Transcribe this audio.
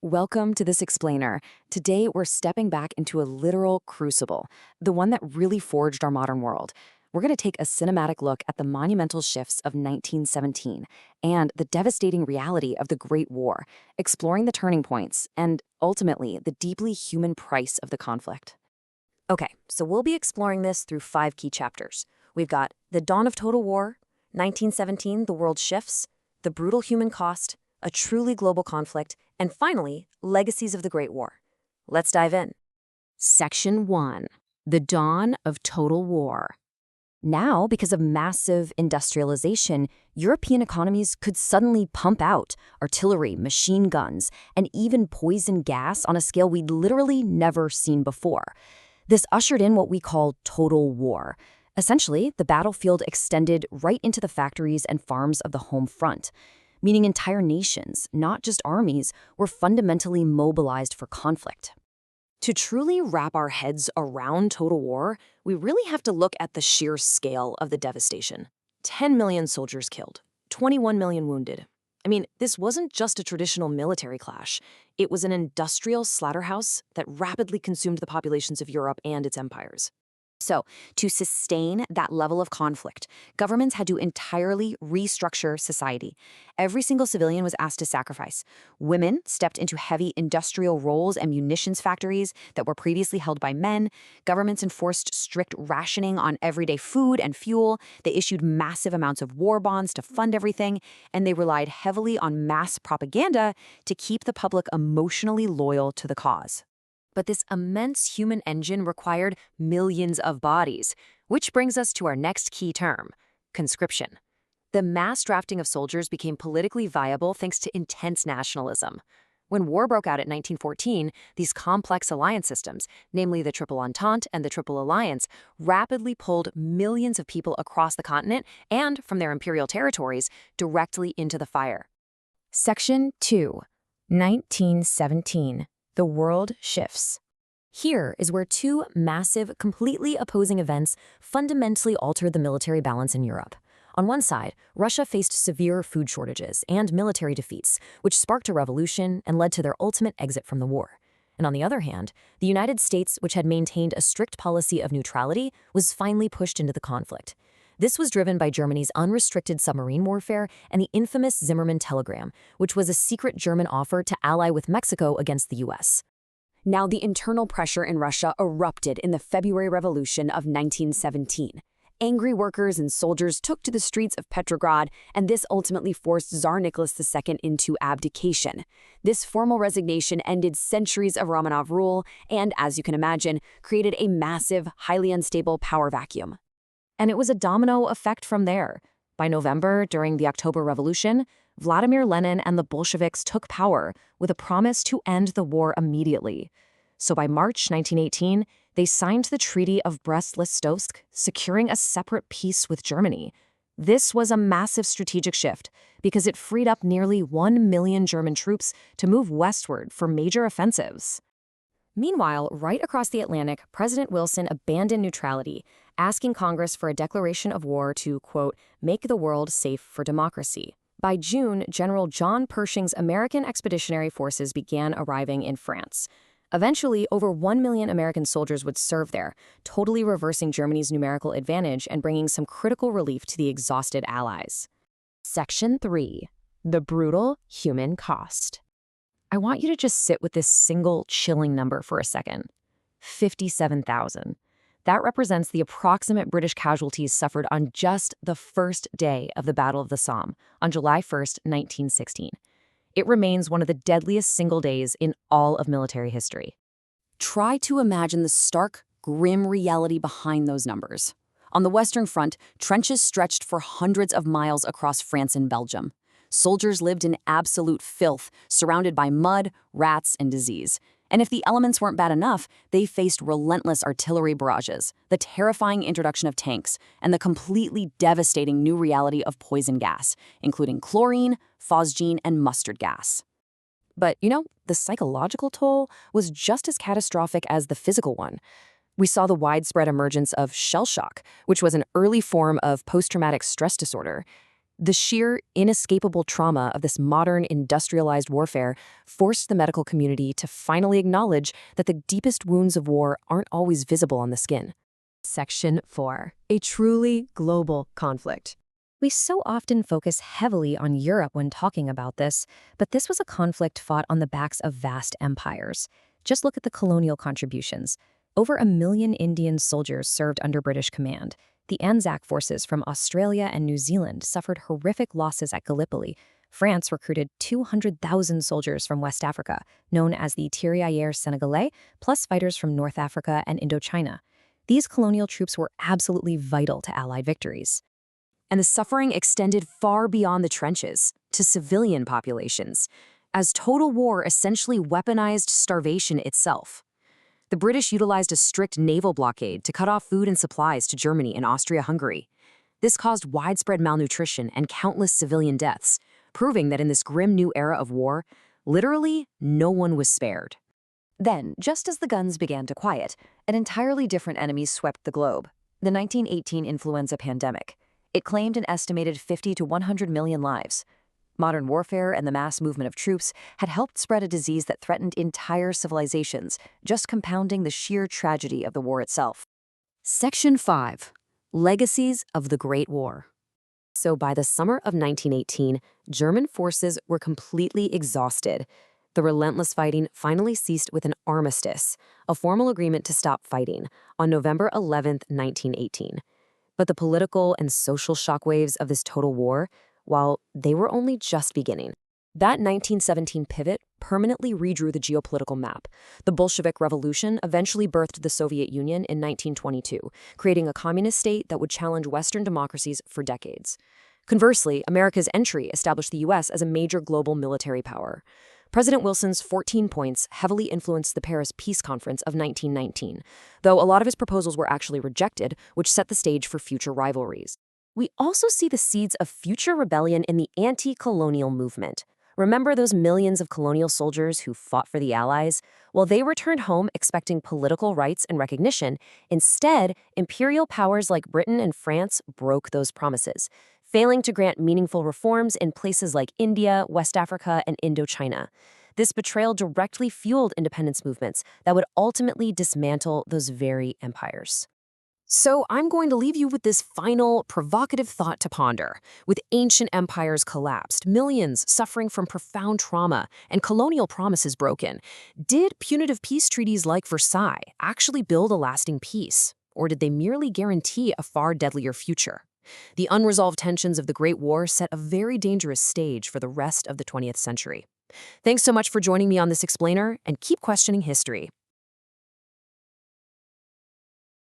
Welcome to this explainer. Today, we're stepping back into a literal crucible, the one that really forged our modern world. We're going to take a cinematic look at the monumental shifts of 1917 and the devastating reality of the Great War, exploring the turning points and, ultimately, the deeply human price of the conflict. Okay, so we'll be exploring this through 5 key chapters. We've got the dawn of total war, 1917, the world shifts, the brutal human cost, a truly global conflict, and finally, legacies of the Great War. Let's dive in. Section 1. The dawn of total war. Now, because of massive industrialization, European economies could suddenly pump out artillery, machine guns, and even poison gas on a scale we'd literally never seen before. This ushered in what we call total war. Essentially, the battlefield extended right into the factories and farms of the home front, meaning entire nations, not just armies, were fundamentally mobilized for conflict. To truly wrap our heads around total war, we really have to look at the sheer scale of the devastation. 10 million soldiers killed, 21 million wounded. I mean, this wasn't just a traditional military clash. It was an industrial slaughterhouse that rapidly consumed the populations of Europe and its empires. So, to sustain that level of conflict, governments had to entirely restructure society. Every single civilian was asked to sacrifice. Women stepped into heavy industrial roles and munitions factories that were previously held by men. Governments enforced strict rationing on everyday food and fuel. They issued massive amounts of war bonds to fund everything, and they relied heavily on mass propaganda to keep the public emotionally loyal to the cause. But this immense human engine required millions of bodies, which brings us to our next key term, conscription. The mass drafting of soldiers became politically viable thanks to intense nationalism. When war broke out in 1914, these complex alliance systems, namely the Triple Entente and the Triple Alliance, rapidly pulled millions of people across the continent and from their imperial territories directly into the fire. Section 2. 1917. The world shifts. Here is where 2 massive, completely opposing events fundamentally altered the military balance in Europe. On one side, Russia faced severe food shortages and military defeats, which sparked a revolution and led to their ultimate exit from the war. And on the other hand, the United States, which had maintained a strict policy of neutrality, was finally pushed into the conflict. This was driven by Germany's unrestricted submarine warfare and the infamous Zimmermann telegram, which was a secret German offer to ally with Mexico against the U.S. Now, the internal pressure in Russia erupted in the February Revolution of 1917. Angry workers and soldiers took to the streets of Petrograd, and this ultimately forced Tsar Nicholas II into abdication. This formal resignation ended centuries of Romanov rule and, as you can imagine, created a massive, highly unstable power vacuum. And it was a domino effect from there. By November, during the October Revolution, Vladimir Lenin and the Bolsheviks took power with a promise to end the war immediately. So by March 1918, they signed the Treaty of Brest-Litovsk, securing a separate peace with Germany. This was a massive strategic shift because it freed up nearly 1 million German troops to move westward for major offensives. Meanwhile, right across the Atlantic, President Wilson abandoned neutrality, asking Congress for a declaration of war to, quote, make the world safe for democracy. By June, General John Pershing's American Expeditionary Forces began arriving in France. Eventually, over 1 million American soldiers would serve there, totally reversing Germany's numerical advantage and bringing some critical relief to the exhausted Allies. Section 3. The brutal human cost. I want you to just sit with this single chilling number for a second. 57,000. That represents the approximate British casualties suffered on just the first day of the Battle of the Somme, on July 1st, 1916. It remains one of the deadliest single days in all of military history. Try to imagine the stark, grim reality behind those numbers. On the Western Front, trenches stretched for hundreds of miles across France and Belgium. Soldiers lived in absolute filth, surrounded by mud, rats, and disease. And if the elements weren't bad enough, they faced relentless artillery barrages, the terrifying introduction of tanks, and the completely devastating new reality of poison gas, including chlorine, phosgene, and mustard gas. But, the psychological toll was just as catastrophic as the physical one. We saw the widespread emergence of shell shock, which was an early form of post-traumatic stress disorder. The sheer, inescapable trauma of this modern, industrialized warfare forced the medical community to finally acknowledge that the deepest wounds of war aren't always visible on the skin. Section 4. A truly global conflict. We so often focus heavily on Europe when talking about this, but this was a conflict fought on the backs of vast empires. Just look at the colonial contributions. Over 1 million Indian soldiers served under British command. The Anzac forces from Australia and New Zealand suffered horrific losses at Gallipoli. France recruited 200,000 soldiers from West Africa, known as the Tirailleurs Senegalais, plus fighters from North Africa and Indochina. These colonial troops were absolutely vital to Allied victories. And the suffering extended far beyond the trenches, to civilian populations, as total war essentially weaponized starvation itself. The British utilized a strict naval blockade to cut off food and supplies to Germany and Austria-Hungary. This caused widespread malnutrition and countless civilian deaths, proving that in this grim new era of war, literally no one was spared. Then, just as the guns began to quiet, an entirely different enemy swept the globe: the 1918 influenza pandemic. It claimed an estimated 50 to 100 million lives. Modern warfare and the mass movement of troops had helped spread a disease that threatened entire civilizations, just compounding the sheer tragedy of the war itself. Section 5. Legacies of the Great War. So by the summer of 1918, German forces were completely exhausted. The relentless fighting finally ceased with an armistice, a formal agreement to stop fighting, on November 11, 1918. But the political and social shockwaves of this total war, while they were only just beginning. That 1917 pivot permanently redrew the geopolitical map. The Bolshevik Revolution eventually birthed the Soviet Union in 1922, creating a communist state that would challenge Western democracies for decades. Conversely, America's entry established the U.S. as a major global military power. President Wilson's 14 points heavily influenced the Paris Peace Conference of 1919, though a lot of his proposals were actually rejected, which set the stage for future rivalries. We also see the seeds of future rebellion in the anti-colonial movement. Remember those millions of colonial soldiers who fought for the Allies? Well, they returned home expecting political rights and recognition. Instead, imperial powers like Britain and France broke those promises, failing to grant meaningful reforms in places like India, West Africa, and Indochina. This betrayal directly fueled independence movements that would ultimately dismantle those very empires. So I'm going to leave you with this final, provocative thought to ponder. With ancient empires collapsed, millions suffering from profound trauma, and colonial promises broken, did punitive peace treaties like Versailles actually build a lasting peace? Or did they merely guarantee a far deadlier future? The unresolved tensions of the Great War set a very dangerous stage for the rest of the 20th century. Thanks so much for joining me on this explainer, and keep questioning history.